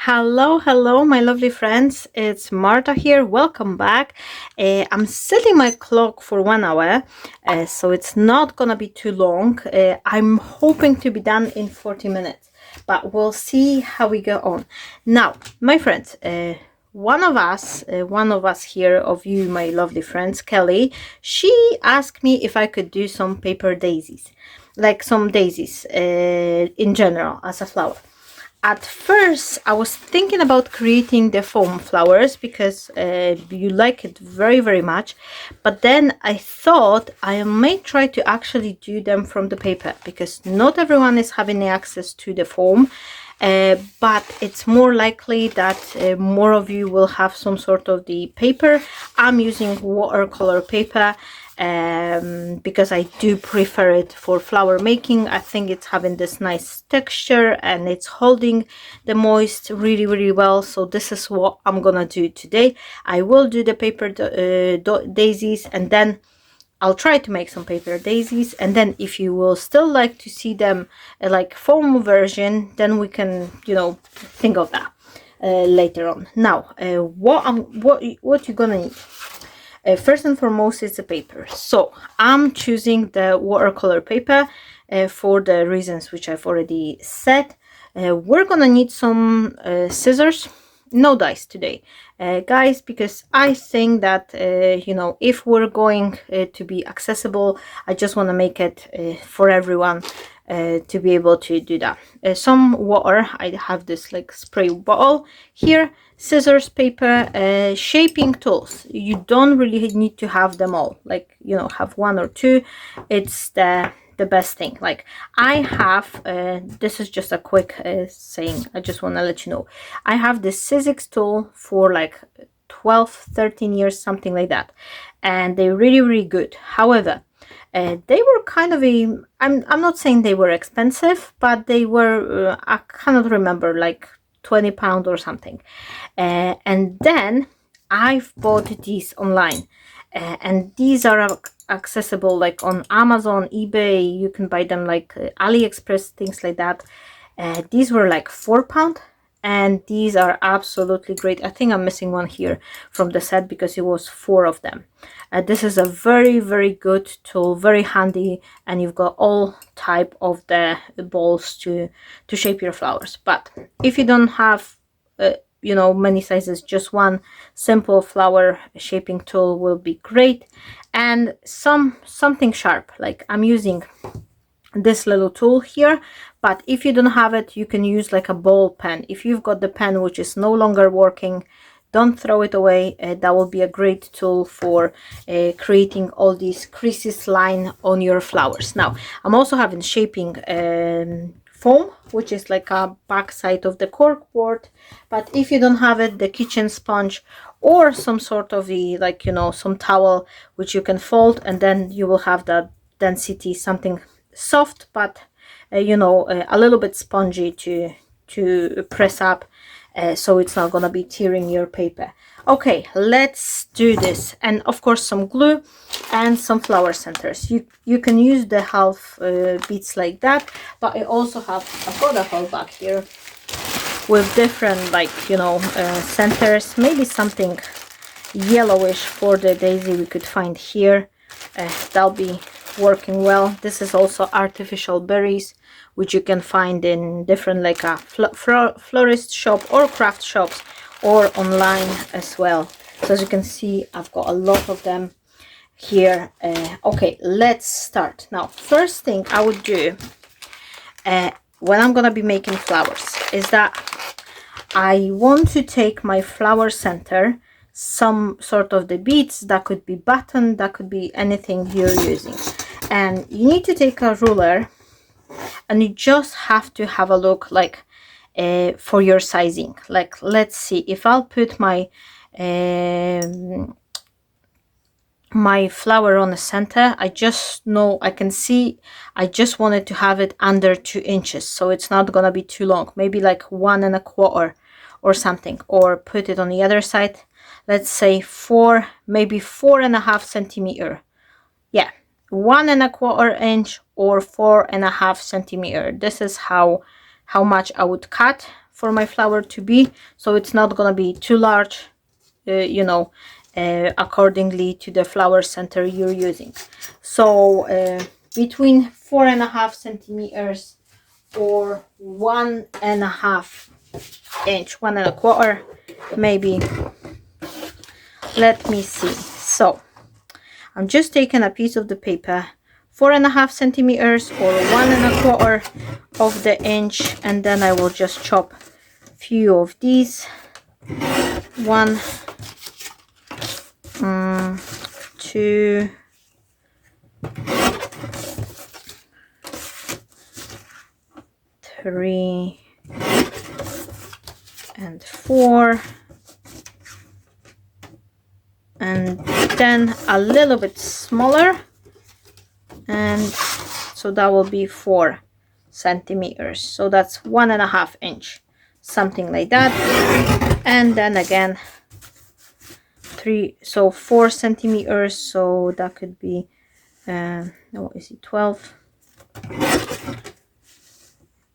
Hello, my lovely friends. It's Marta here. Welcome back. I'm setting my clock for 1 hour, so it's not gonna be too long. I'm hoping to be done in 40 minutes, but we'll see how we go on. Now, my friends, one of us here, of you, my lovely friends, Kelly, she asked me if I could do some paper daisies, like some daisies in general as a flower. At first, I was thinking about creating the foam flowers because you like it very, very much. But then I thought I may try to actually do them from the paper because not everyone is having access to the foam. But it's more likely that more of you will have some sort of the paper. I'm using watercolor paper because I do prefer it for flower making. I think it's having this nice texture and it's holding the moist really, really well. So this is what I'm gonna do today. I will do the paper daisies, and then I'll try to make some paper daisies, and then if you will still like to see them like foam version, then we can, think of that later on. Now, what you're gonna need. First and foremost is the paper. So I'm choosing the watercolor paper for the reasons which I've already said. We're gonna need some scissors. No dice today, guys, because I think that if we're going to be accessible, I just want to make it for everyone to be able to do that. Some water. I have this like spray bottle here, scissors, paper, shaping tools. You don't really need to have them all, like have one or two. It's the best thing. Like I have this is just a quick saying. I just want to let you know I have this Sizzix tool for like 12-13 years, something like that, and they're really, really good. However, they were kind of I'm not saying they were expensive, but they were I cannot remember, like £20 or something. And then I've bought these online, and these are accessible like on Amazon, eBay. You can buy them like AliExpress, things like that. These were like £4, and these are absolutely great. I think I'm missing one here from the set because it was 4 of them. This is a very, very good tool, very handy, and you've got all type of the balls to shape your flowers. But if you don't have many sizes, just one simple flower shaping tool will be great. And something sharp, like I'm using this little tool here, but if you don't have it, you can use like a ball pen. If you've got the pen which is no longer working, don't throw it away. That will be a great tool for creating all these creases line on your flowers. Now I'm also having shaping foam, which is like a back side of the cork board, but if you don't have it, the kitchen sponge or some sort of the some towel which you can fold, and then you will have that density, something soft but a little bit spongy to press up, so it's not gonna be tearing your paper. Okay, let's do this. And of course some glue and some flower centers. You can use the half beads like that, but I've got a whole bag here with different centers. Maybe something yellowish for the daisy we could find here. That'll be working well. This is also artificial berries, which you can find in different like a florist shop or craft shops or online as well. So as you can see, I've got a lot of them here. Okay, let's start. Now, first thing I would do when I'm gonna be making flowers is that I want to take my flower center, some sort of the beads, that could be button, that could be anything you're using, and you need to take a ruler and you just have to have a look like for your sizing. Like, let's see, if I'll put my my flower on the center, I just know I can see I just wanted to have it under 2 inches, so it's not gonna be too long, maybe like 1.25 or something. Or put it on the other side, let's say 4, maybe 4.5 centimeter. Yeah, 1.25 inch or 4.5 centimeter. This is how much I would cut for my flower to be, so it's not gonna be too large, you know, accordingly to the flower center you're using. So between 4.5 centimeters or 1.5 inch, 1.25 maybe. Let me see. So I'm just taking a piece of the paper, 4.5 centimeters or 1.25 of the inch, and then I will just chop a few of these. 1, 2, 3, and 4, and then a little bit smaller, and so that will be 4 centimeters, so that's 1.5 inch, something like that. And then again 3, so 4 centimeters, so that could be no, is it 12,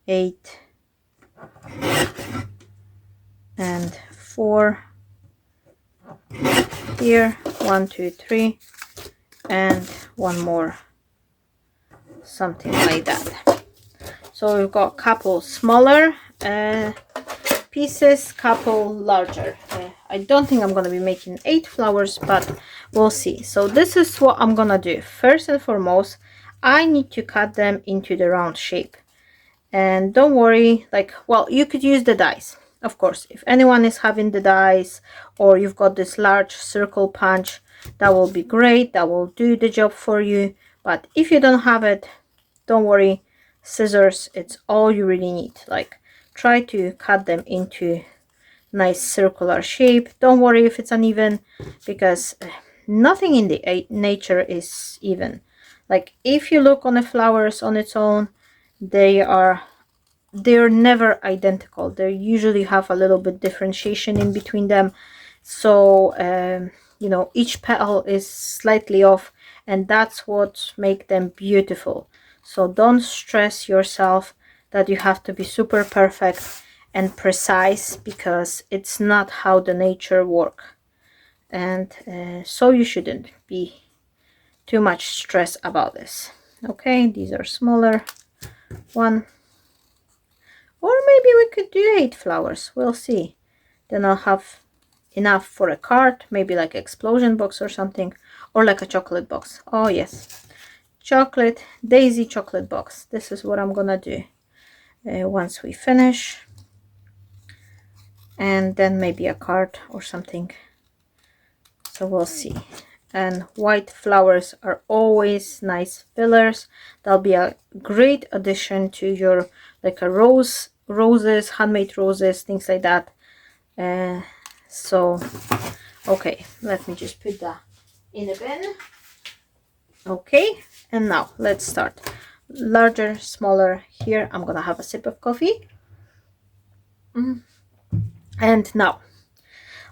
8, and 4 here, 1, 2, 3, and one more, something like that. So we've got a couple smaller pieces, couple larger. I don't think I'm going to be making 8 flowers, but we'll see. So this is what I'm going to do. First and foremost, I need to cut them into the round shape. And don't worry, like, well, you could use the dies, of course. If anyone is having the dies, or you've got this large circle punch, that will be great. That will do the job for you. But if you don't have it, don't worry, scissors, it's all you really need. Like, try to cut them into nice circular shape. Don't worry if it's uneven, because nothing in the nature is even. Like, if you look on the flowers on its own, they're never identical. They usually have a little bit differentiation in between them. So you know, each petal is slightly off, and that's what makes them beautiful. So don't stress yourself that you have to be super perfect and precise, because it's not how the nature work. And so you shouldn't be too much stress about this. Okay, these are smaller. 1, or maybe we could do 8 flowers, we'll see. Then I'll have enough for a card, maybe like explosion box or something, or like a chocolate box. Oh yes, chocolate, daisy chocolate box. This is what I'm gonna do once we finish. And then maybe a card or something, so we'll see. And white flowers are always nice fillers. That'll be a great addition to your, like, a roses, handmade roses, things like that. So okay, let me just put that in a bin. Okay, and now let's start. Larger, smaller. Here I'm gonna have a sip of coffee. And now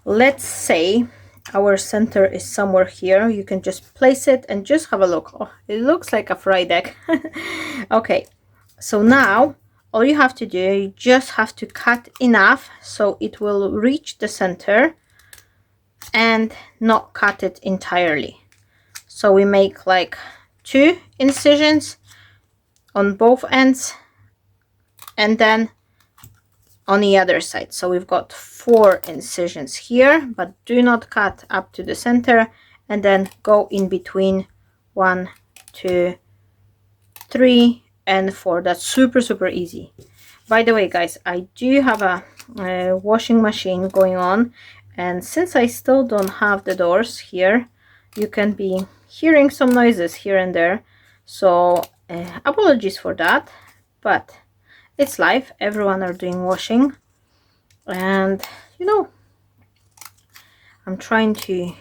let's say our center is somewhere here. You can just place it and just have a look. Oh, it looks like a fried egg. Okay, so now all you have to do, you just have to cut enough so it will reach the center and not cut it entirely. So we make like 2 incisions on both ends, and then on the other side. So we've got 4 incisions here, but do not cut up to the center, and then go in between 1, 2, 3, and 4. That's super easy. By the way, guys, I do have a washing machine going on, and since I still don't have the doors here, you can be hearing some noises here and there. So apologies for that, but it's life. Everyone are doing washing, and you know, I'm trying to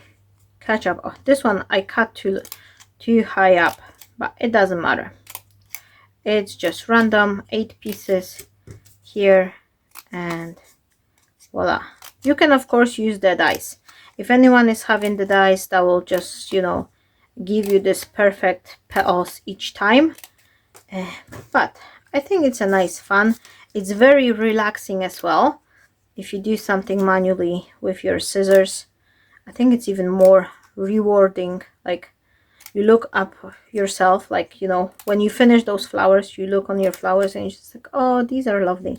catch up. Oh, this one I cut too high up, but it doesn't matter. It's just random. 8 pieces here, and voila. You can of course use the dies. If anyone is having the dies, that will just, you know, give you this perfect petals each time. But I think it's a nice fun. It's very relaxing as well. If you do something manually with your scissors, I think it's even more rewarding. Like, you look up yourself, like, you know, when you finish those flowers, you look on your flowers and you're just like, oh, these are lovely.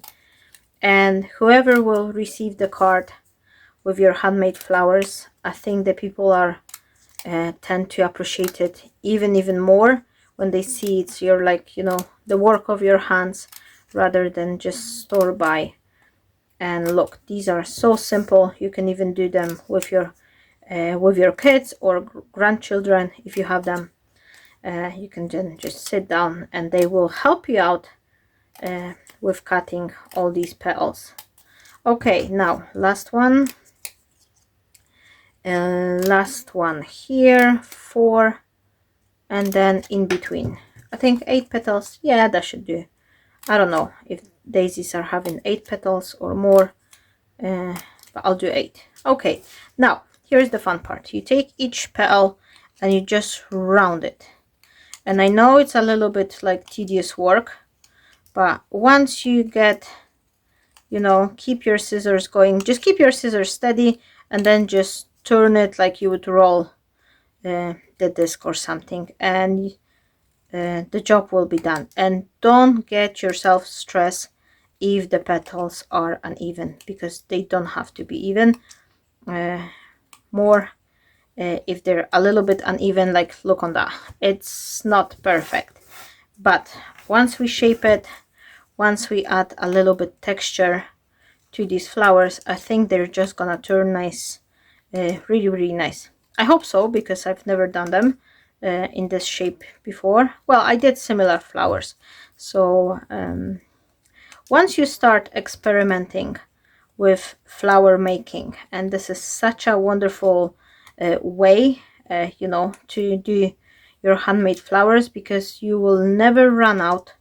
And whoever will receive the card with your handmade flowers, I think the people are tend to appreciate it even more when they see it's your, like, you know, the work of your hands rather than just store-buy. And look, these are so simple. You can even do them with your kids or grandchildren if you have them. You can then just sit down and they will help you out with cutting all these petals. Okay, now last one here, 4, and then in between, I think 8 petals. Yeah, that should do. I don't know if daisies are having 8 petals or more, but I'll do 8. Okay, now here's the fun part. You take each petal and you just round it. And I know it's a little bit like tedious work, but once you get, you know, keep your scissors going, just keep your scissors steady and then just turn it like you would roll the disc or something, and the job will be done. And don't get yourself stressed if the petals are uneven, because they don't have to be even. More if they're a little bit uneven, like look on that, it's not perfect. But once we shape it, once we add a little bit texture to these flowers, I think they're just gonna turn nice, really nice. I hope so, because I've never done them in this shape before. Well, I did similar flowers. So once you start experimenting with flower making, and this is such a wonderful way, you know, to do your handmade flowers, because you will never run out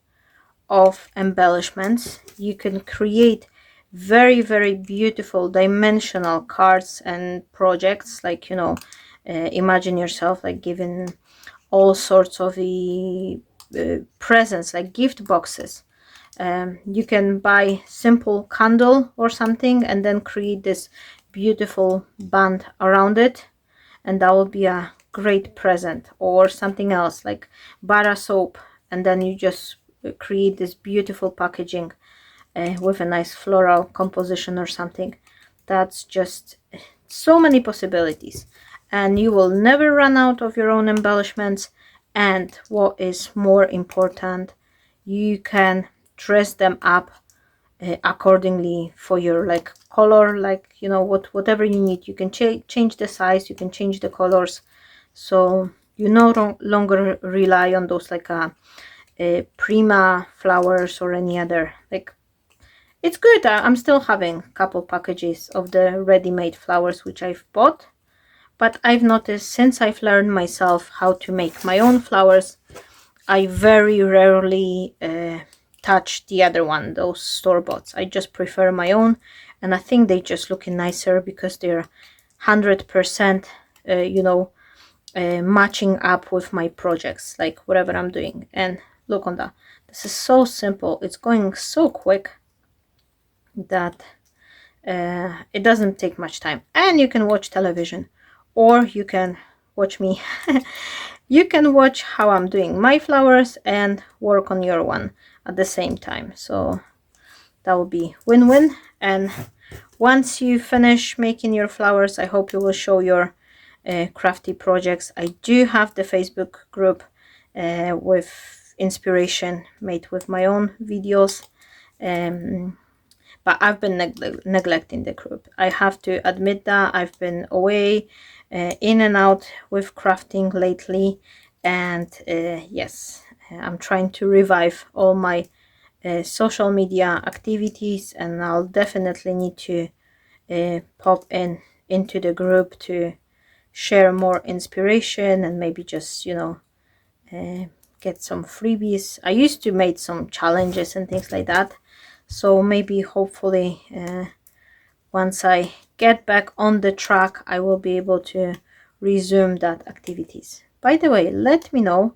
of embellishments. You can create very beautiful dimensional cards and projects, like, you know, imagine yourself like giving all sorts of presents, like gift boxes. You can buy simple candle or something and then create this beautiful band around it, and that will be a great present. Or something else like bara soap, and then you just create this beautiful packaging with a nice floral composition or something. That's just so many possibilities, and you will never run out of your own embellishments. And what is more important, you can dress them up accordingly for your like color, like, you know, whatever you need. You can change the size, you can change the colors, so you no longer rely on those like prima flowers or any other. Like, it's good. I'm still having a couple packages of the ready-made flowers which I've bought, but I've noticed since I've learned myself how to make my own flowers, I very rarely touch the other one, those store-boughts. I just prefer my own, and I think they just look nicer because they're 100% you know, matching up with my projects, like whatever I'm doing. And look on that, this is so simple, it's going so quick that it doesn't take much time. And you can watch television, or you can watch me. You can watch how I'm doing my flowers and work on your one at the same time. So that will be win-win. And once you finish making your flowers, I hope you will show your crafty projects. I do have the Facebook group with inspiration made with my own videos, but I've been neglecting the group. I have to admit that I've been away, in and out with crafting lately, and yes, I'm trying to revive all my social media activities, and I'll definitely need to pop into the group to share more inspiration, and maybe just, you know, get some freebies. I used to make some challenges and things like that, so maybe hopefully once I get back on the track, I will be able to resume that activities. By the way, let me know,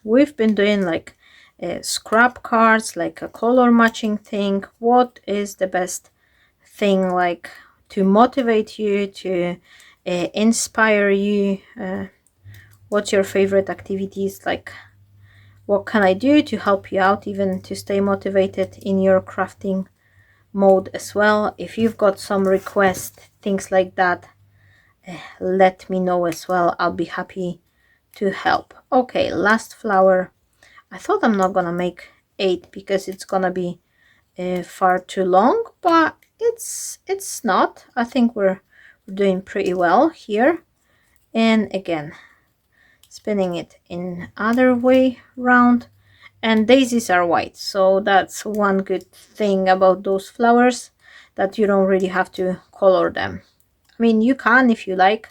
we've been doing like scrap cards, like a color matching thing. What is the best thing like to motivate you, to inspire you? What's your favorite activities? Like, what can I do to help you out, even to stay motivated in your crafting mode as well? If you've got some requests, things like that, let me know as well. I'll be happy to help. Okay, last flower. I thought I'm not gonna make 8 because it's gonna be far too long, but it's not. I think we're doing pretty well here. And again, spinning it in other way round. And daisies are white, so that's one good thing about those flowers, that you don't really have to color them. I mean, you can if you like,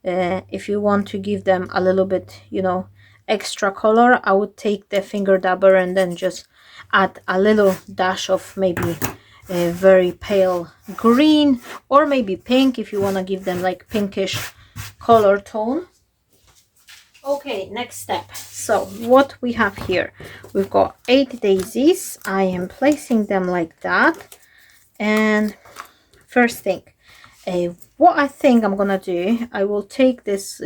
if you want to give them a little bit, you know, extra color. I would take the finger dabber and then just add a little dash of maybe a very pale green, or maybe pink if you want to give them like pinkish color tone. Okay, next step. So what we have here, we've got 8 daisies. I am placing them like that. And first thing, what I think I'm gonna do, I will take this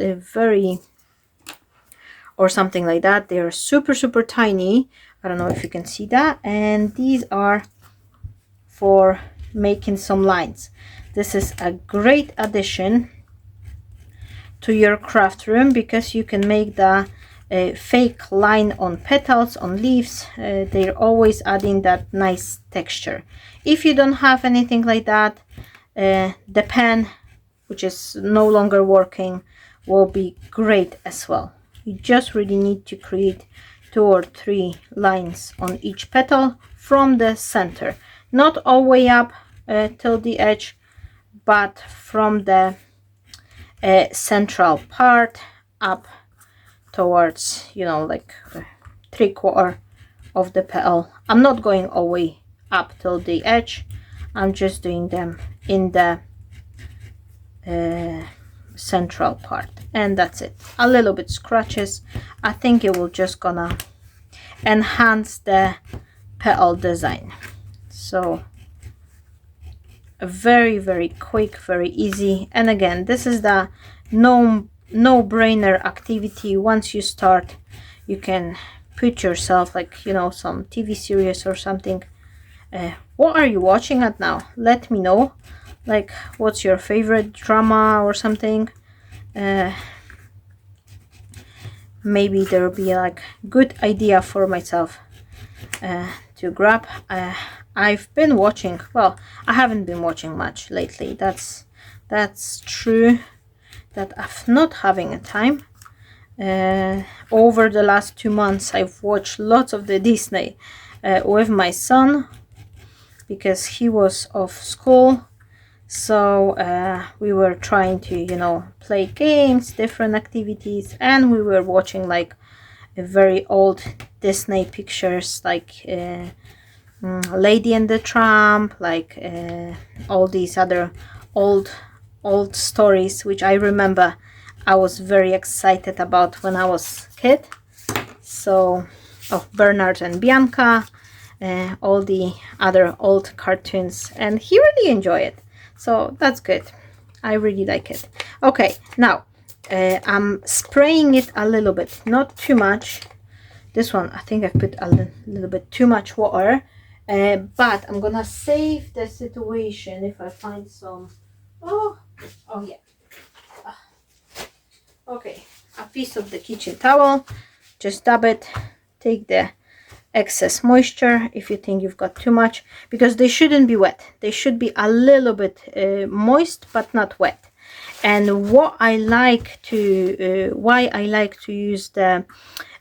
or something like that. They're super tiny. I don't know if you can see that. And these are for making some lines. This is a great addition to your craft room, because you can make the fake line on petals, on leaves. They're always adding that nice texture. If you don't have anything like that, the pen, which is no longer working, will be great as well. You just really need to create 2 or 3 lines on each petal from the center, not all the way up till the edge, but from the central part up towards, you know, like 3/4 of the petal. I'm not going all the way up till the edge. I'm just doing them in the central part, and that's it. A little bit scratches. I think it will just gonna enhance the petal design. So very quick, very easy. And again, this is the no-brainer activity. Once you start, you can put yourself, like, you know, some TV series or something. What are you watching at now? Let me know. Like, what's your favorite drama or something? Maybe there will be like good idea for myself to grab. I've been watching, well, I haven't been watching much lately. That's true, that I've not having a time. Over the last 2 months, I've watched lots of the Disney with my son, because he was off school. So we were trying to, you know, play games, different activities, and we were watching like a very old Disney pictures, like Lady and the Tramp, like all these other old stories, which I remember I was very excited about when I was a kid. So, oh, Bernard and Bianca, all the other old cartoons, and he really enjoyed it. So that's good. I really like it. Okay, now I'm spraying it a little bit, not too much. This one, I think I put a little bit too much water, but I'm gonna save the situation if I find some. Oh yeah. Okay, a piece of the kitchen towel. Just dab it. Take the excess moisture if you think you've got too much, because they shouldn't be wet. They should be a little bit moist, but not wet. And what I like to why I like to use the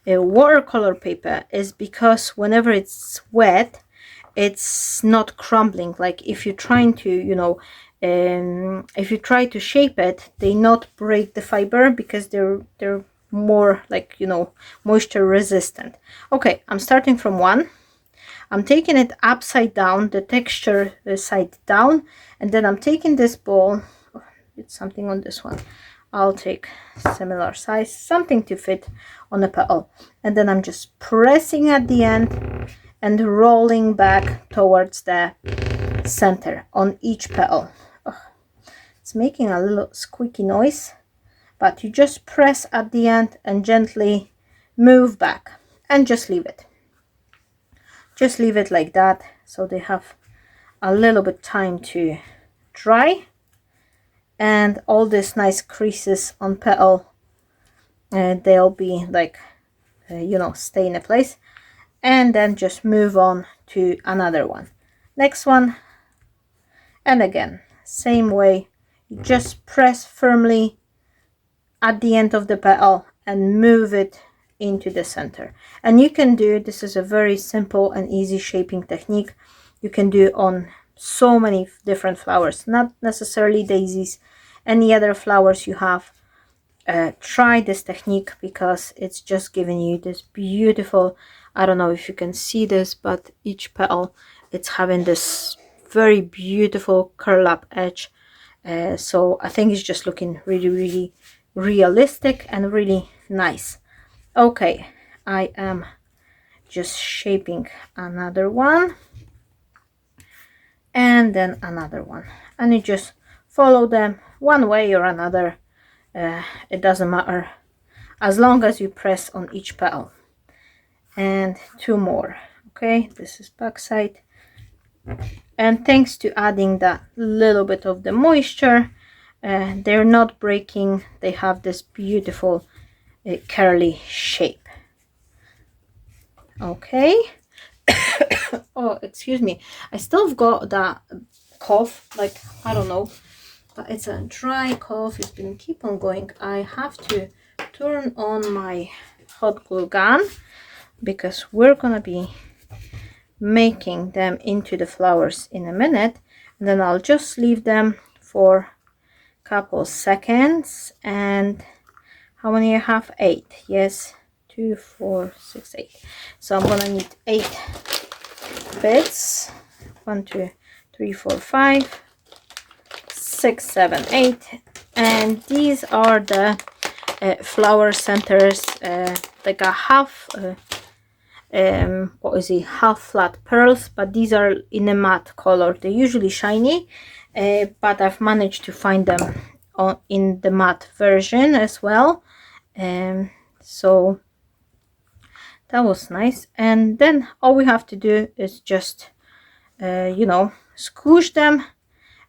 watercolor paper is because whenever it's wet, it's not crumbling. Like if you're trying to, you know, if you try to shape it, they not break the fiber, because they're more like, you know, moisture resistant. Okay, I'm starting from 1. I'm taking it upside down, the texture side down, and then I'm taking this ball. Oh, it's something on this one. I'll take similar size, something to fit on a petal, and then I'm just pressing at the end and rolling back towards the center on each petal. Oh, it's making a little squeaky noise, but you just press at the end and gently move back and just leave it. Just leave it like that so they have a little bit time to dry, and all these nice creases on petal, they'll be like stay in a place. And then just move on to another one, next one, and again same way. You just press firmly at the end of the petal and move it into the center. And you can do, this is a very simple and easy shaping technique, you can do on so many different flowers, not necessarily daisies, any other flowers you have. Try this technique because it's just giving you this beautiful, I don't know if you can see this, but each petal, it's having this very beautiful curl up edge. So I think it's just looking really realistic and really nice. Okay, I am just shaping another one and then another one, and you just follow them one way or another. It doesn't matter as long as you press on each petal. And two more. Okay, this is back side, and thanks to adding that little bit of the moisture, they're not breaking, they have this beautiful curly shape. Okay. Oh, excuse me, I still have got that cough, like I don't know, but it's a dry cough, it's been keep on going. I have to turn on my hot glue gun because we're gonna be making them into the flowers in a minute, and then I'll just leave them for a couple seconds. And how many I have? 8. Yes, 2 4 6 8. So I'm gonna need 8 bits. 1 2 3 4 5 6 7 8, and these are the flower centers, like a half what is it, half flat pearls, but these are in a matte color. They're usually shiny, but I've managed to find them in the matte version as well. So that was nice. And then all we have to do is just squish them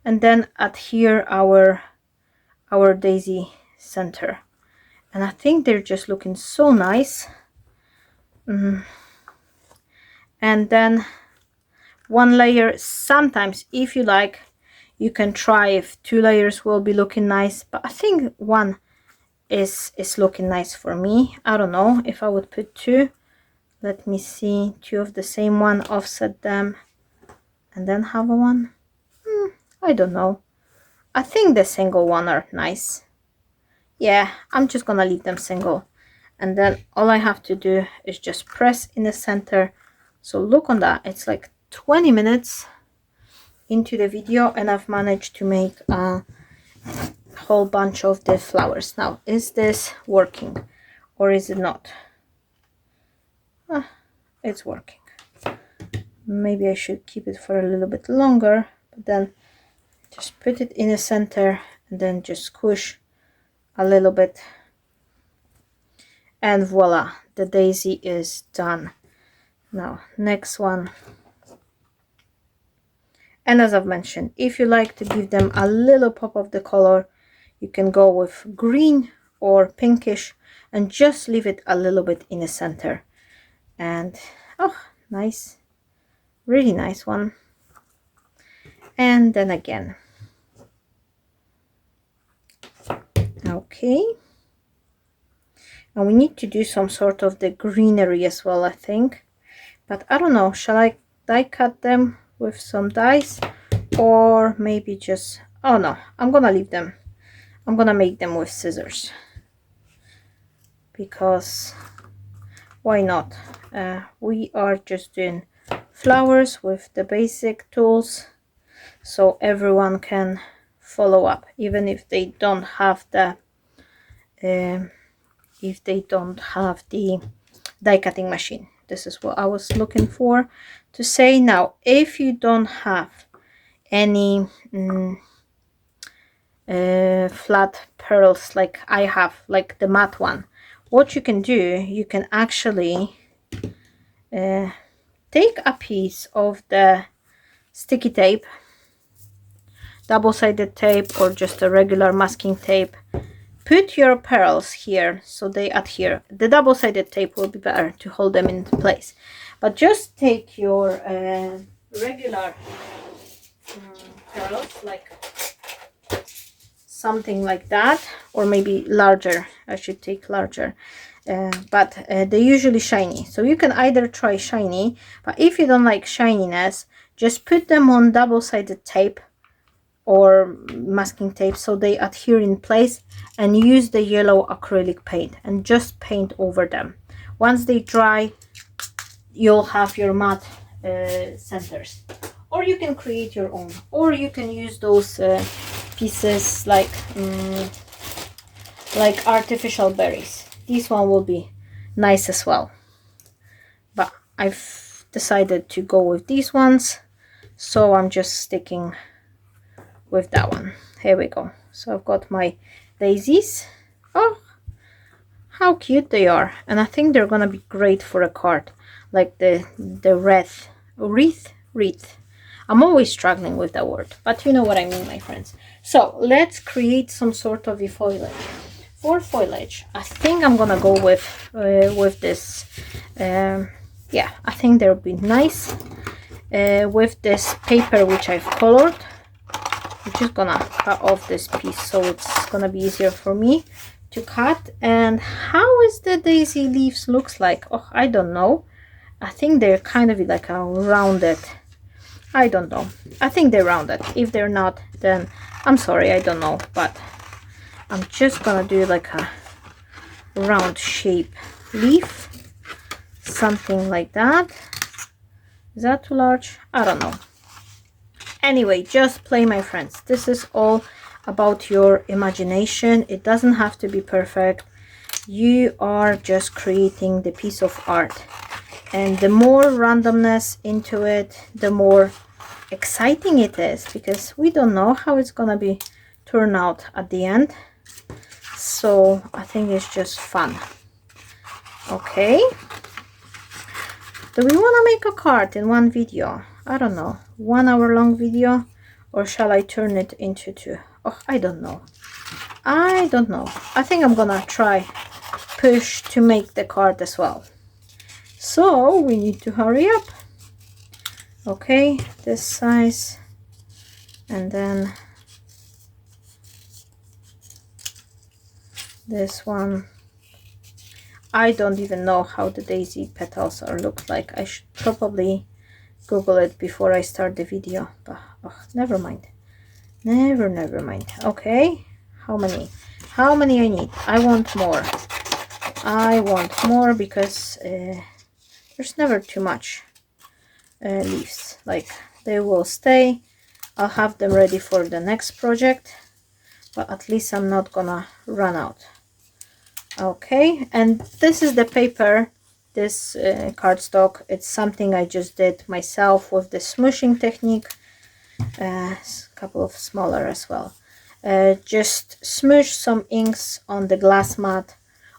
and then adhere our daisy center, and I think they're just looking so nice. And then one layer, sometimes if you like you can try if 2 layers will be looking nice, but I think one is looking nice for me. I don't know if I would put 2. Let me see, 2 of the same one, offset them and then have a one. I don't know, I think the single one are nice. Yeah, I'm just gonna leave them single, and then all I have to do is just press in the center. So look on that, it's like 20 minutes into the video and I've managed to make a whole bunch of the flowers. Now, is this working or is it not? It's working. Maybe I should keep it for a little bit longer, but then just put it in the center and then just squish a little bit, and voila, the daisy is done. Now next one, and as I've mentioned, if you like to give them a little pop of the color, you can go with green or pinkish and just leave it a little bit in the center. And oh, nice, really nice one. And then again, okay, and we need to do some sort of the greenery as well, I think, but I don't know, shall I die cut them with some dies, or maybe just, oh no, I'm gonna leave them, I'm gonna make them with scissors, because why not? We are just doing flowers with the basic tools, so everyone can follow up even if they don't have the if they don't have the die cutting machine. This is what I was looking for to say. Now if you don't have any flat pearls like I have, like the matte one, what you can do, you can actually take a piece of the sticky tape, double-sided tape, or just a regular masking tape. Put your pearls here so they adhere. The double-sided tape will be better to hold them in place, but just take your regular pearls, like something like that, or maybe larger. I should take larger, but they're usually shiny, so you can either try shiny, but if you don't like shininess, just put them on double-sided tape or masking tape so they adhere in place, and use the yellow acrylic paint and just paint over them. Once they dry, you'll have your matte centers, or you can create your own, or you can use those pieces like artificial berries. This one will be nice as well, but I've decided to go with these ones, so I'm just sticking with that one. Here we go. So I've got my daisies. Oh, how cute they are, and I think they're gonna be great for a card, like the wreath. I'm always struggling with that word, but you know what I mean, my friends. So let's create some sort of a foliage. For foliage, I think I'm gonna go with this. Yeah, I think they'll be nice with this paper which I've colored. I'm just gonna cut off this piece so it's gonna be easier for me to cut. And how is the daisy leaves looks like? Oh, I don't know. I think they're kind of like a rounded. I don't know. I think they're rounded. If they're not, then I'm sorry, I don't know. But I'm just gonna do like a round shape leaf, something like that. Is that too large? I don't know. Anyway, just play, my friends. This is all about your imagination. It doesn't have to be perfect. You are just creating the piece of art, and the more randomness into it, the more exciting it is, because we don't know how it's gonna be turn out at the end. So I think it's just fun. Okay, do we want to make a card in one video? I don't know, 1 hour long video, or shall I turn it into 2? Oh, I don't know. I think I'm gonna try push to make the card as well, so we need to hurry up. Okay, this size, and then this one. I don't even know how the daisy petals are look like. I should probably Google it before I start the video, but oh, never mind. Never mind. Okay, how many I need? I want more because there's never too much leaves. Like, they will stay. I'll have them ready for the next project, but at least I'm not gonna run out. Okay, and this is the paper, this cardstock. It's something I just did myself with the smooshing technique. A couple of smaller as well. Just smoosh some inks on the glass mat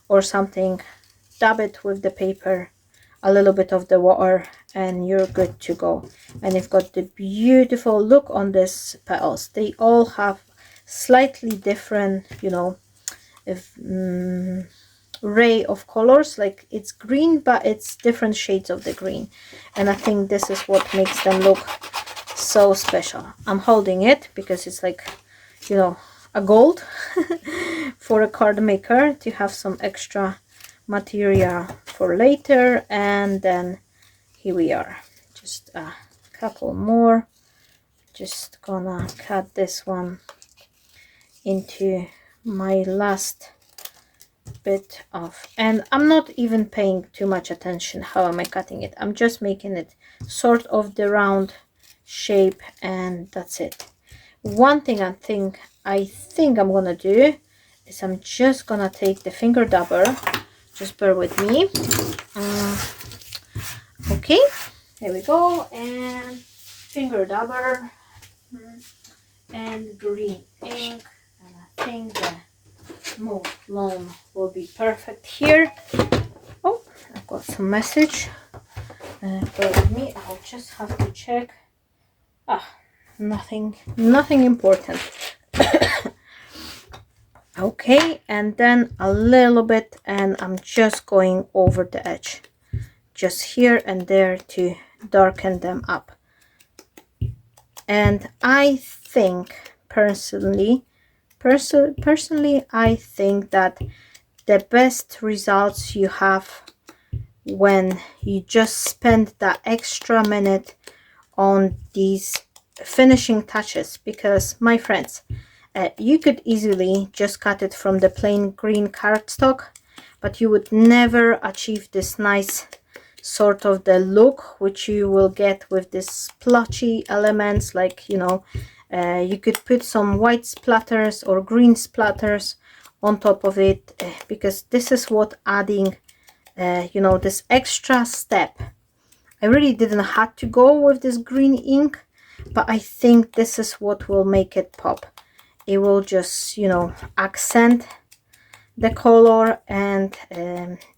or something, dab it with the paper, a little bit of the water, and you're good to go. And you've got the beautiful look on these petals. They all have slightly different, you know, array of colors. Like, it's green, but it's different shades of the green, and I think this is what makes them look so special. I'm holding it because it's like, you know, a gold for a card maker, to have some extra material for later. And then here we are, just a couple more. Just gonna cut this one into my last bit of, and I'm not even paying too much attention how am I cutting it. I'm just making it sort of the round shape, and that's it. One thing I think I'm gonna do is I'm just gonna take the finger dabber. Just bear with me. Okay, there we go. And finger dabber and green ink. And I think the mauve loan will be perfect here. Oh, I've got some message. Bear with me. I'll just have to check. Nothing important. Okay, and then a little bit, and I'm just going over the edge, just here and there to darken them up. And I think personally I think that the best results you have when you just spend that extra minute on these finishing touches, because my friends, you could easily just cut it from the plain green cardstock, but you would never achieve this nice sort of the look which you will get with this splotchy elements. Like, you know, you could put some white splatters or green splatters on top of it, because this is what adding you know, this extra step. I really didn't have to go with this green ink, but I think this is what will make it pop. It will just, you know, accent the color, and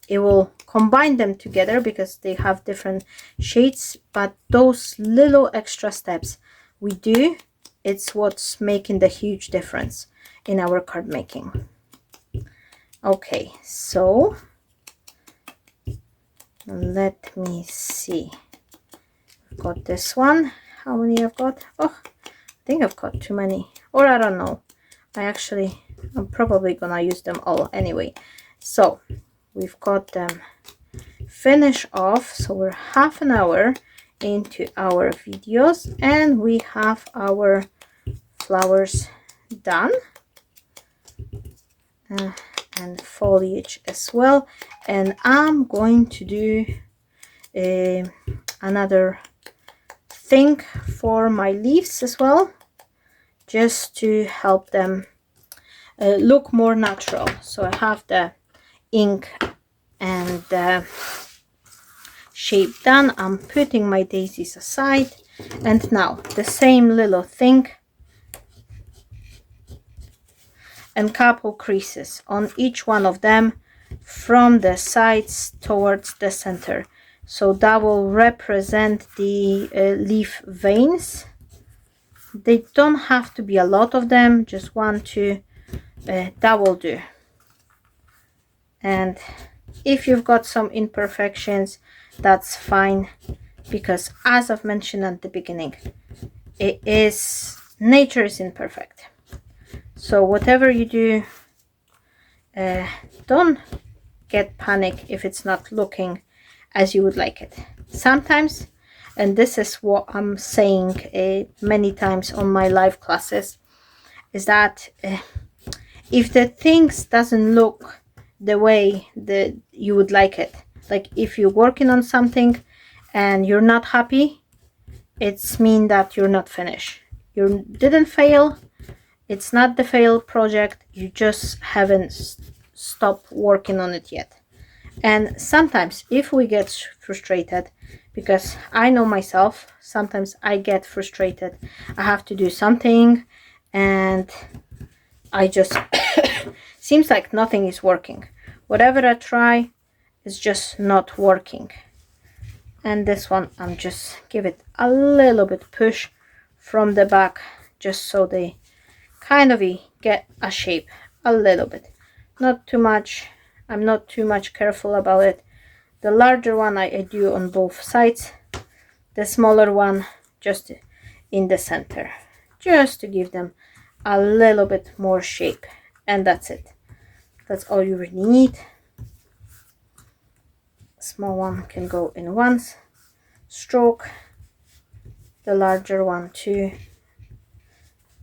it will combine them together because they have different shades. But those little extra steps we do, it's what's making the huge difference in our card making. Okay, so let me see. I've got this one. How many I've got? Oh, I think I've got too many, or I don't know. I'm probably gonna use them all anyway. So we've got them finished off. So we're half an hour into our videos, and we have our flowers done, and foliage as well. And I'm going to do another thing for my leaves as well, just to help them look more natural. So I have the ink and the shape done. I'm putting my daisies aside, and now the same little thing, and couple creases on each one of them from the sides towards the center. So that will represent the leaf veins. They don't have to be a lot of them, just 1, 2, that will do. And if you've got some imperfections, that's fine, because as I've mentioned at the beginning, nature is imperfect. So whatever you do, don't get panic if it's not looking as you would like it. Sometimes, and this is what I'm saying many times on my live classes, is that if the things doesn't look the way that you would like it, like if you're working on something and you're not happy, it's mean that you're not finished. You didn't fail. It's not the failed project. You just haven't stopped working on it yet. And sometimes if we get frustrated, because I know myself, sometimes I get frustrated. I have to do something and I just seems like nothing is working. Whatever I try is just not working. And this one, I'm just give it a little bit push from the back, just so they kind of get a shape a little bit, not too much. I'm not too much careful about it. The larger one I do on both sides, the smaller one just in the center, just to give them a little bit more shape. And that's it. That's all you really need. Small one can go in one stroke, the larger one too,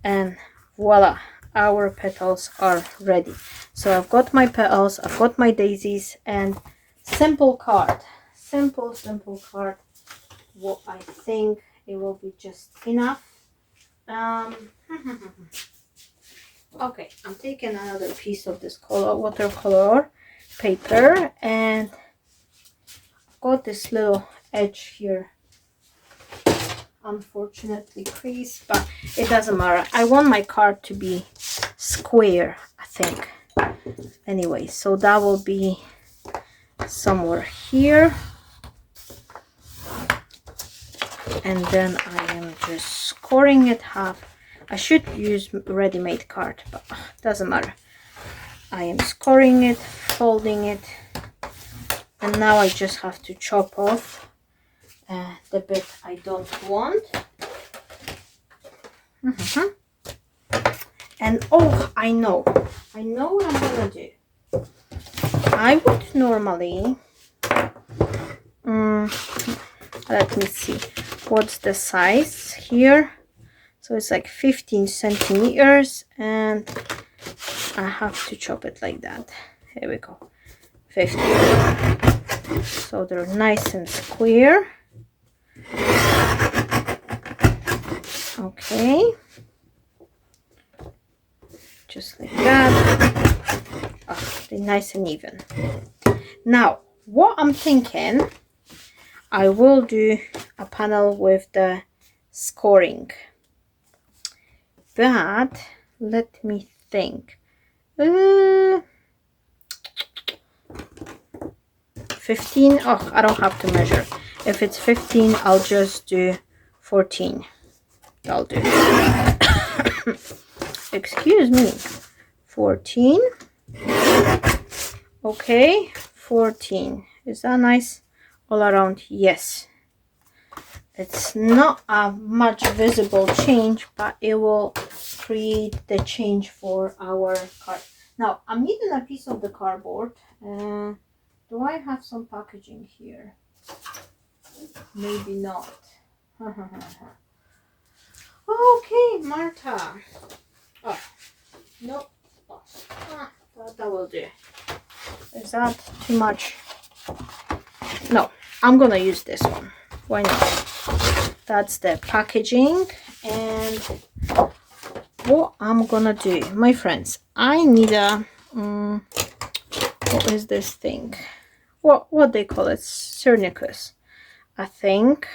and voila, our petals are ready. So I've got my petals, I've got my daisies, and simple card, simple card. What I think it will be just enough. Okay, I'm taking another piece of this color watercolor paper, and got this little edge here, unfortunately creased, but it doesn't matter. I want my card to be square, I think. Anyway, so that will be somewhere here, and then I am just scoring it half. I should use ready-made card, but doesn't matter. I am scoring it, folding it, and now I just have to chop off the bit I don't want. And oh, I know what I'm gonna do. I would normally let me see what's the size here. So it's like 15 centimeters, and I have to chop it like that. Here we go. 50. So they're nice and square. Okay. Just like that. Oh, they're nice and even. Now, what I'm thinking, I will do a panel with the scoring. But let me think. 15. Oh, I don't have to measure. If it's 15, I'll just do 14. I'll do. Excuse me. 14. Okay, 14. Is that nice all around? Yes. It's not a much visible change, but it will create the change for our card. Now, I'm needing a piece of the cardboard. Do I have some packaging here? Maybe not. Okay, Marta. Oh, no. Oh, that will do. Is that too much? No, I'm gonna use this one. Why not? That's the packaging. And what I'm gonna do, my friends, I need a what is this thing? What they call it? Cernicus, I think.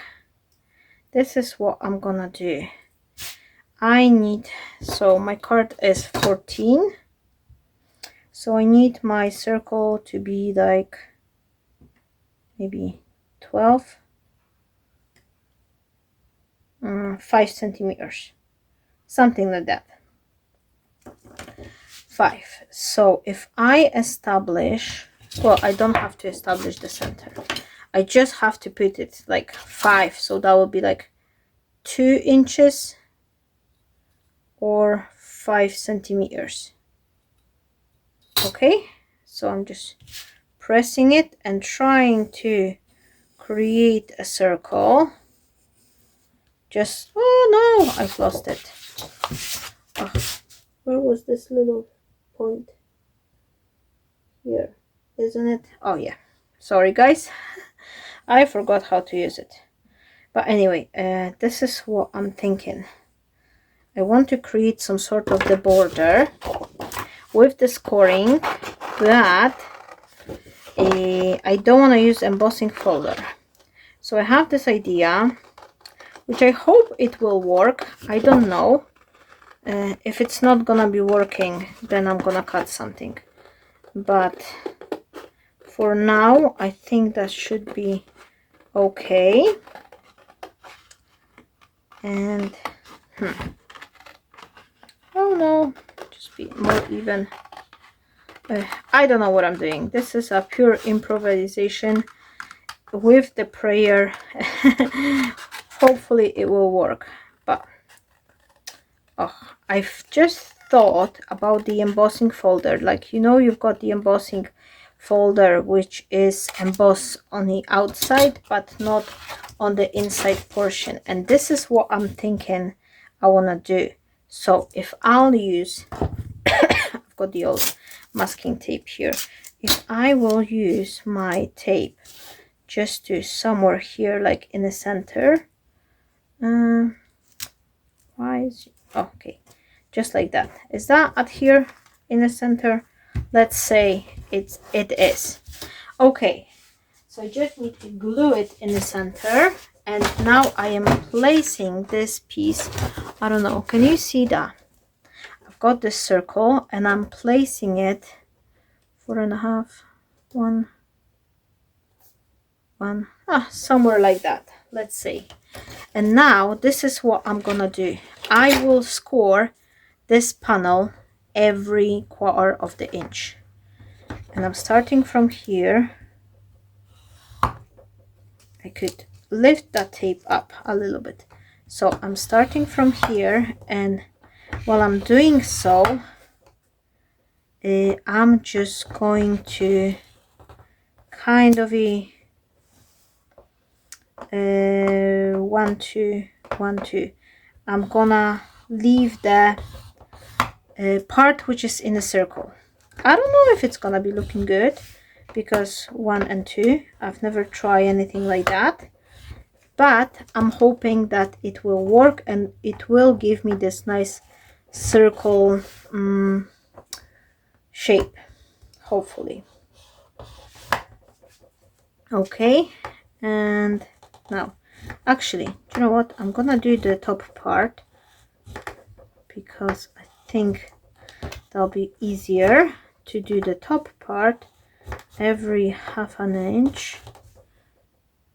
This is what I'm gonna do. I need, so my card is 14, so I need my circle to be like maybe 12, 5 centimeters, something like that. 5. So if I establish, well, I don't have to establish the center, I just have to put it like 5, so that will be like 2 inches or 5 centimeters. Okay, so I'm just pressing it and trying to create a circle. Just, oh no, I've lost it. Oh, where was this little point? Here, isn't it? Oh yeah, sorry guys. I forgot how to use it. But anyway, this is what I'm thinking. I want to create some sort of the border with the scoring, but I don't want to use embossing folder. So I have this idea, which I hope it will work. I don't know. If it's not gonna be working, then I'm gonna cut something. But for now, I think that should be okay. And oh no, just be more even. I don't know what I'm doing. This is a pure improvisation with the prayer. Hopefully it will work. But oh, I've just thought about the embossing folder. Like, you know, you've got the embossing folder which is embossed on the outside but not on the inside portion, and this is what I'm thinking I want to do. So if I'll use I've got the old masking tape here. If I will use my tape just to somewhere here, like in the center, why is okay, just like that. Is that adhere in the center? Let's say it is. Okay, so I just need to glue it in the center, and now I am placing this piece. I don't know, can you see that? I've got this circle and I'm placing it 4.5, one, somewhere like that, let's say. And now this is what I'm gonna do. I will score this panel every 1/4 of the inch, and I'm starting from here. I could lift that tape up a little bit. So I'm starting from here, and while I'm doing so, I'm just going to kind of 1 2 1 2. I'm gonna leave the part which is in a circle. I don't know if it's gonna be looking good, because 1 and 2, I've never tried anything like that, but I'm hoping that it will work and it will give me this nice circle shape, hopefully. Okay, and now actually, do you know what, I'm gonna do the top part, because I think that'll be easier to do the top part every 1/2 inch.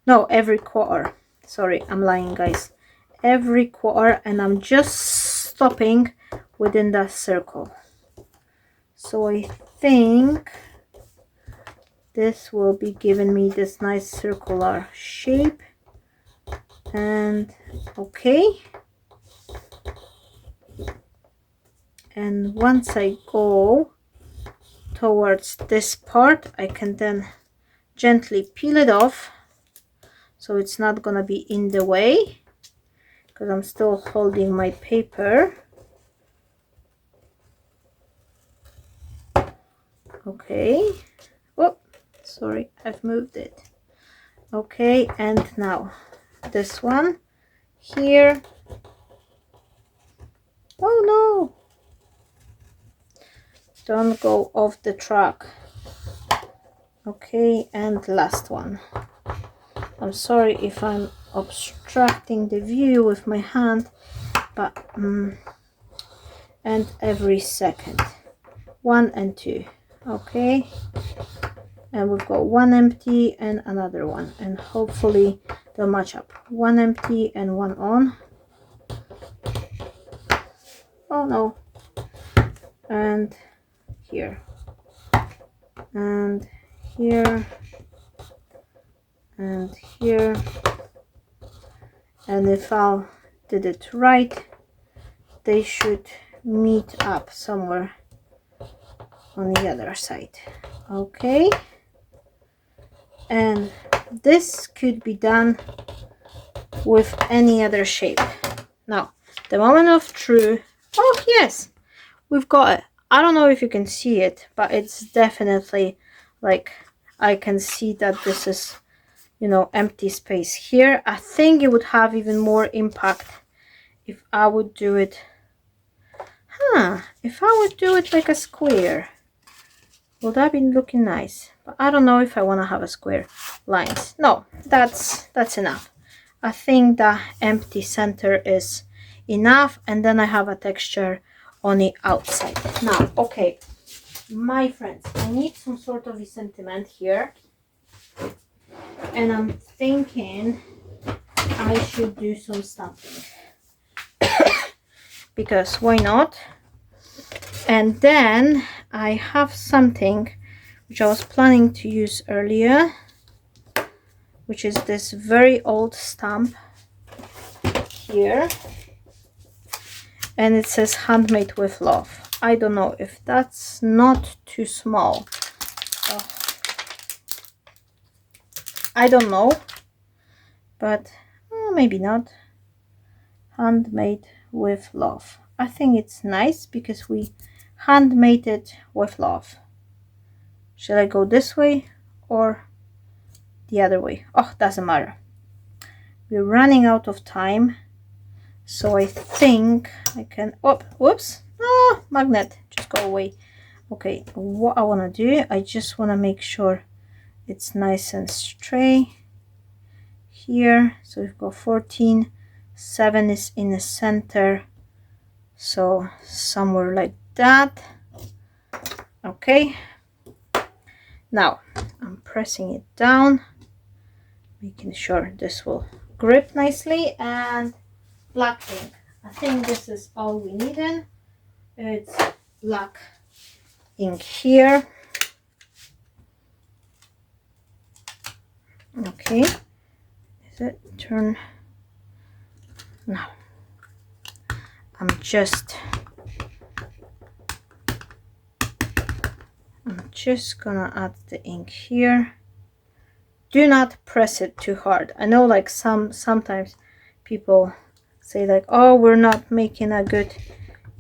No, every 1/4. Sorry, I'm lying, guys. Every 1/4, and I'm just stopping within that circle. So I think this will be giving me this nice circular shape. And okay, and once I go towards this part, I can then gently peel it off, so it's not gonna be in the way, because I'm still holding my paper. Okay, oh sorry, I've moved it. Okay, and now this one here. Oh no, don't go off the track. Okay, and last one. I'm sorry if I'm obstructing the view with my hand, but and every second, 1 and 2. Okay, and we've got 1 empty and another one, and hopefully they'll match up. 1 empty and 1 on. Oh no, and here and here and here, and if I did it right, they should meet up somewhere on the other side. Okay, and this could be done with any other shape. Now the moment of truth. Oh yes, we've got it. I don't know if you can see it, but it's definitely like, I can see that this is, you know, empty space here. I think it would have even more impact if I would do it, if I would do it like a square. Would that be looking nice? But I don't know if I want to have a square lines. No, that's enough. I think the empty center is enough, and then I have a texture on the outside. Now, okay, my friends, I need some sort of a sentiment here, and I'm thinking I should do some stamping because why not? And then I have something which I was planning to use earlier, which is this very old stamp here, and it says handmade with love. I don't know if that's not too small. I don't know, but maybe not. Handmade with love. I think it's nice because we handmade it with love. Should I go this way or the other way? Oh, doesn't matter. We're running out of time, so I think I can, oh, whoops, Oh, magnet, just go away. Okay, what I want to do, I just want to make sure it's nice and straight here. So we've got 14, 7 is in the center, so somewhere like that. Okay, now I'm pressing it down, making sure this will grip nicely. And black ink, I think this is all we needed. It's black ink here. Okay, is it turn? No, I'm just gonna add the ink here. Do not press it too hard. I know, like, sometimes people say like, oh, we're not making a good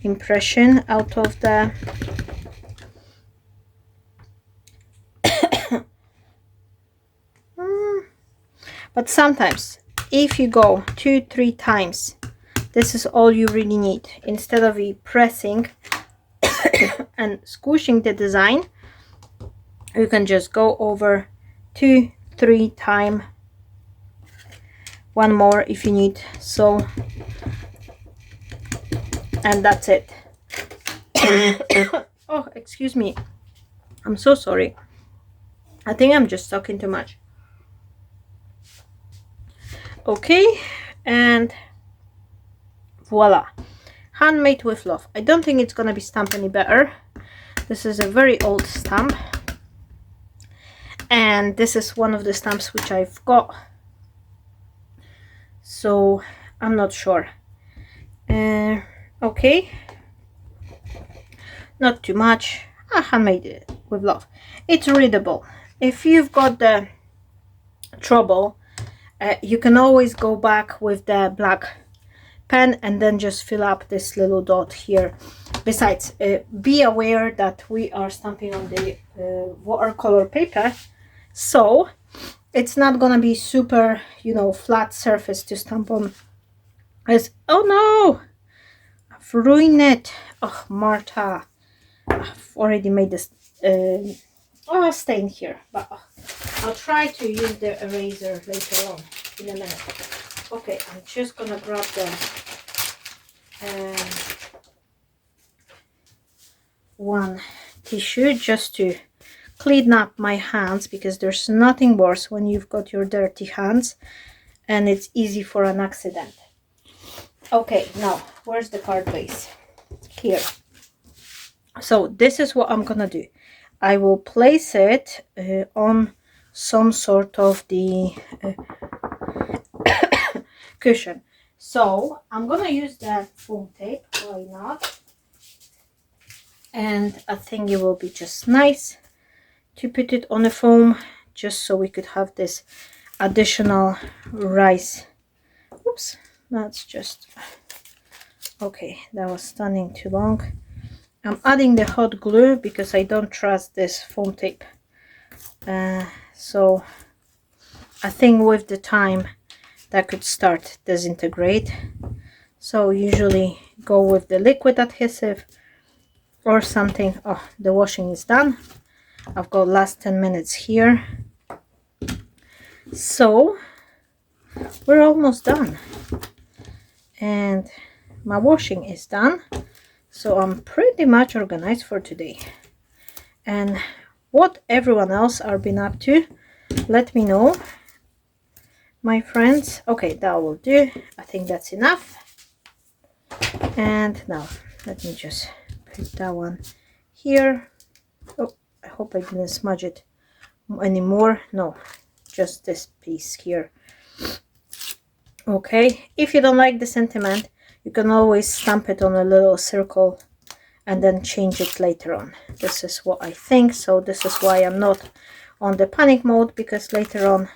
impression out of the but sometimes if you go 2-3 times, this is all you really need. Instead of pressing and squishing the design, you can just go over 2-3 times, one more if you need, so, and that's it. Oh, excuse me, I'm so sorry. I think I'm just talking too much. Okay, and voila, handmade with love. I don't think it's gonna be stamped any better. This is a very old stamp, and this is one of the stamps which I've got, so I'm not sure. Okay, not too much. Handmade with love. It's readable. If you've got the trouble, you can always go back with the black pen and then just fill up this little dot here. Besides, be aware that we are stamping on the watercolor paper, so it's not gonna be super, you know, flat surface to stamp on. As oh no, I've ruined it. Oh, Marta, I've already made this stain here, but I'll try to use the eraser later on in a minute. Okay, I'm just gonna grab the one tissue just to clean up my hands, because there's nothing worse when you've got your dirty hands and it's easy for an accident. Okay, now where's the card base? Here. So this is what I'm gonna do. I will place it on some sort of the cushion. So I'm gonna use the foam tape, why not? And I think it will be just nice to put it on the foam, just so we could have this additional rise. Oops, that's just okay, that was standing too long. I'm adding the hot glue because I don't trust this foam tape, so I think with the time that could start disintegrate. So usually go with the liquid adhesive or something. Oh, the washing is done. I've got last 10 minutes here, so we're almost done, and my washing is done. So I'm pretty much organized for today. And what everyone else are been up to, let me know, my friends. Okay, that will do. I think that's enough. And now let me just put that one here. Oh, I hope I didn't smudge it anymore. No, just this piece here. Okay, if you don't like the sentiment, you can always stamp it on a little circle and then change it later on. This is what I think, so this is why I'm not on the panic mode, because later on,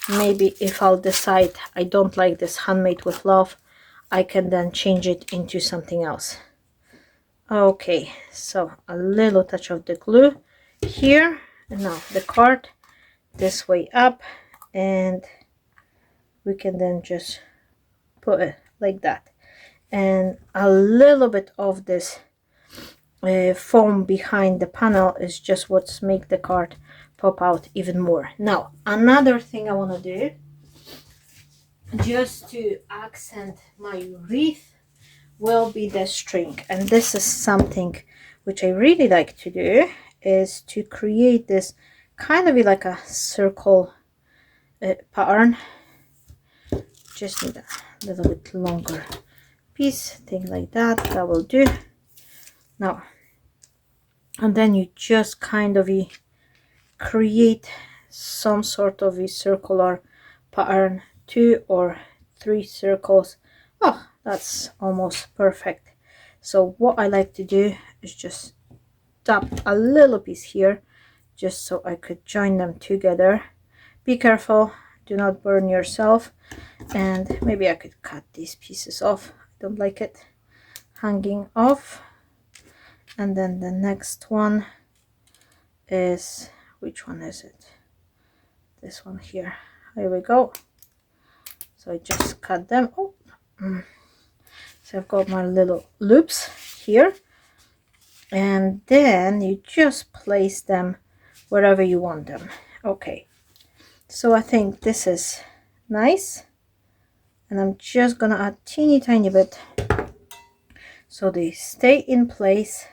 maybe if I'll decide I don't like this handmade with love, I can then change it into something else. Okay, so a little touch of the glue here, and now the card this way up, and we can then just put it like that. And a little bit of this foam behind the panel is just what's make the card pop out even more. Now another thing I want to do, just to accent my wreath, will be the string. And this is something which I really like to do, is to create this kind of like a circle pattern. Just need a little bit longer piece, thing like that. That will do. Now, and then you just kind of create some sort of a circular pattern, 2 or 3 circles. Oh, that's almost perfect. So what I like to do is just tap a little piece here, just so I could join them together. Be careful, do not burn yourself. And maybe I could cut these pieces off, I don't like it hanging off. And then the next one is, which one is it? This one here. Here we go. So I just cut them. Oh, so I've got my little loops here, and then you just place them wherever you want them. Okay, so I think this is nice, and I'm just gonna add teeny tiny bit so they stay in place.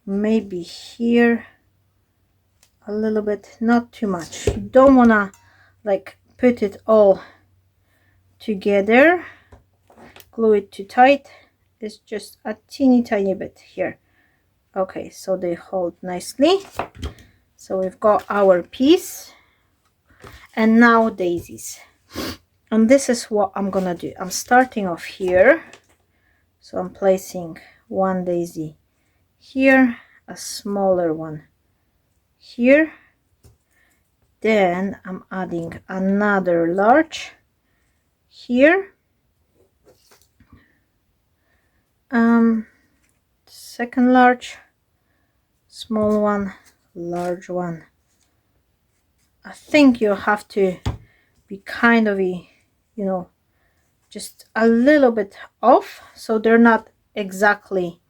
Maybe here a little bit, not too much. You don't wanna like put it all together, glue it too tight. It's just a teeny tiny bit here. Okay, so they hold nicely. So we've got our piece, and now daisies. And this is what I'm gonna do. I'm starting off here, so I'm placing one daisy here, a smaller one here, then I'm adding another large here, second large, small one, large one. I think you have to be kind of just a little bit off, so they're not exactly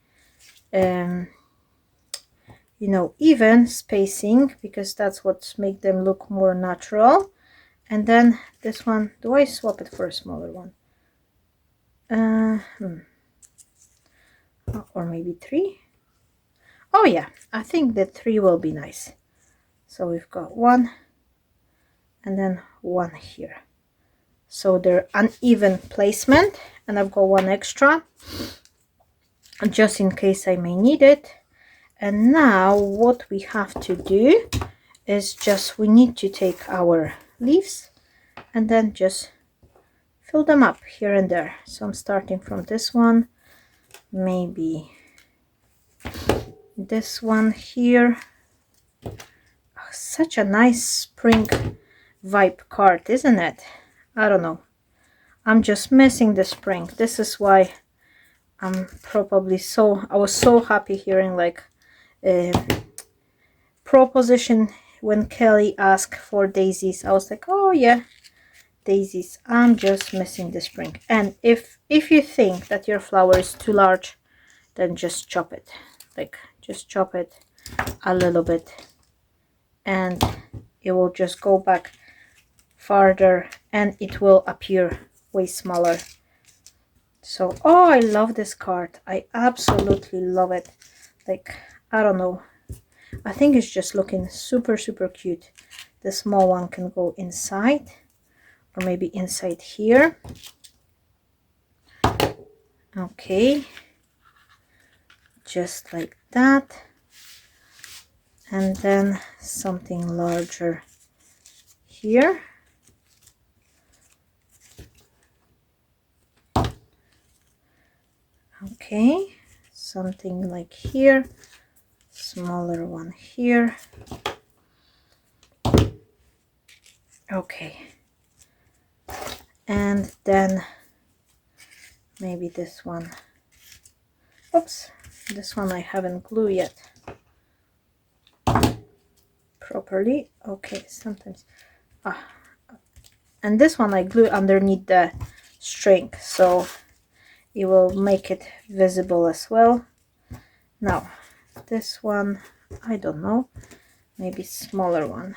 even spacing, because that's what makes them look more natural. And then this one, do I swap it for a smaller one? Or maybe 3. Oh yeah, I think that 3 will be nice. So we've got 1 and then 1 here, so they're uneven placement, and I've got 1 extra just in case I may need it. And now what we have to do is just, we need to take our leaves and then just fill them up here and there. So I'm starting from this one, maybe this one here. Oh, such a nice spring vibe card, isn't it? I don't know, I'm just missing the spring. This is why I'm probably I was so happy hearing like proposition when Kelly asked for daisies. I was like, oh yeah, daisies. I'm just missing the spring. And if you think that your flower is too large, then just chop it, like just chop it a little bit, and it will just go back farther and it will appear way smaller. So, oh, I love this card. I absolutely love it. Like, I don't know, I think it's just looking super cute. The small one can go inside, or maybe inside here. Okay, just like that. And then something larger here. Okay, something like here, smaller one here. Okay, and then maybe this one. Oops, this one I haven't glued yet properly. Okay, sometimes and this one I glue underneath the string, so it will make it visible as well. Now this one, I don't know, maybe smaller one.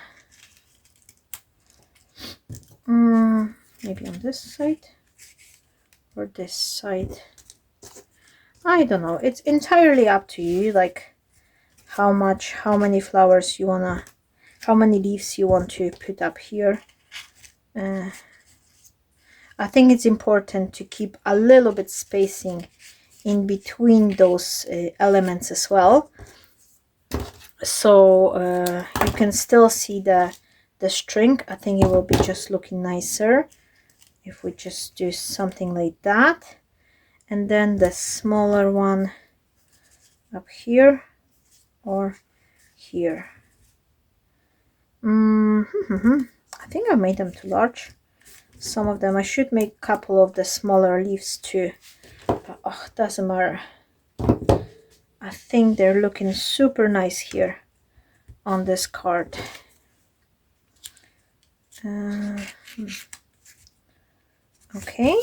Maybe on this side or this side. I don't know, it's entirely up to you, like how many flowers you wanna, how many leaves you want to put up here. I think it's important to keep a little bit spacing in between those elements as well, so you can still see the string. I think it will be just looking nicer if we just do something like that. And then the smaller one up here or here. I think I made them too large. Some of them I should make a couple of the smaller leaves too, but doesn't matter. I think they're looking super nice here on this card. Okay.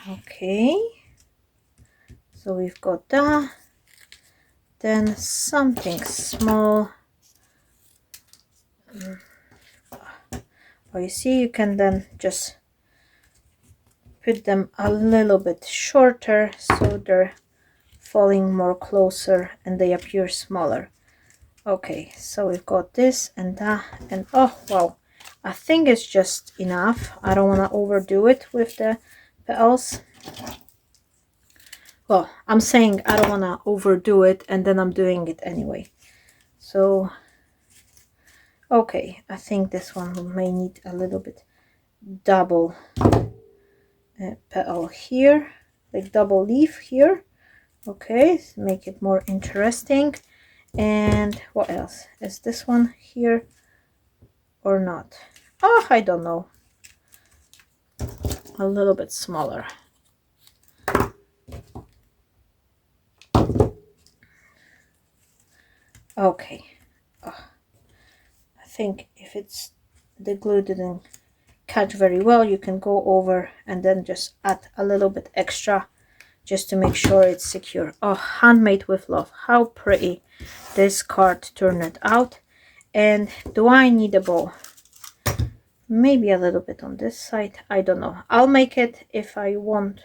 Okay, so we've got that. Then something small. Oh, you see, you can then just put them a little bit shorter so they're falling more closer and they appear smaller. Okay, so we've got this and that, and oh wow, I think it's just enough. I don't want to overdo it with the petals. Well, I'm saying I don't want to overdo it, and then I'm doing it anyway. So okay, I think this one may need a little bit double petal here, like double leaf here. Okay, make it more interesting. And what else? Is this one here or not? Oh, I don't know. A little bit smaller. Okay. Oh, I think if it's the glue didn't catch very well, you can go over and then just add a little bit extra just to make sure it's secure. Oh, handmade with love. How pretty this card turned out. And do I need a bow? Maybe a little bit on this side. I don't know. I'll make it if I want.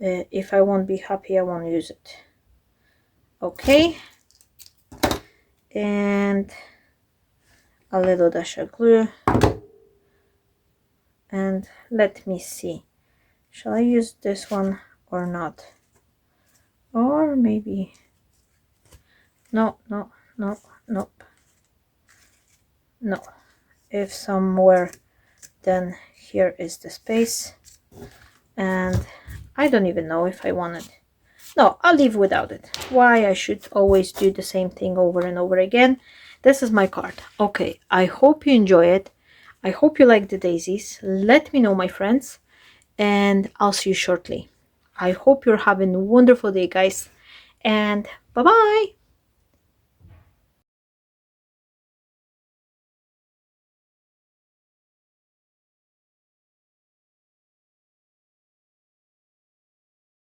If I won't be happy, I won't use it. Okay. And a little dash of glue. And let me see. Shall I use this one or not? Or maybe... No. If somewhere, then here is the space. And I don't even know if I want it. No, I'll leave without it. Why I should always do the same thing over and over again. This is my card. Okay, I hope you enjoy it. I hope you like the daisies. Let me know, my friends, and I'll see you shortly. I hope you're having a wonderful day, guys, and bye-bye.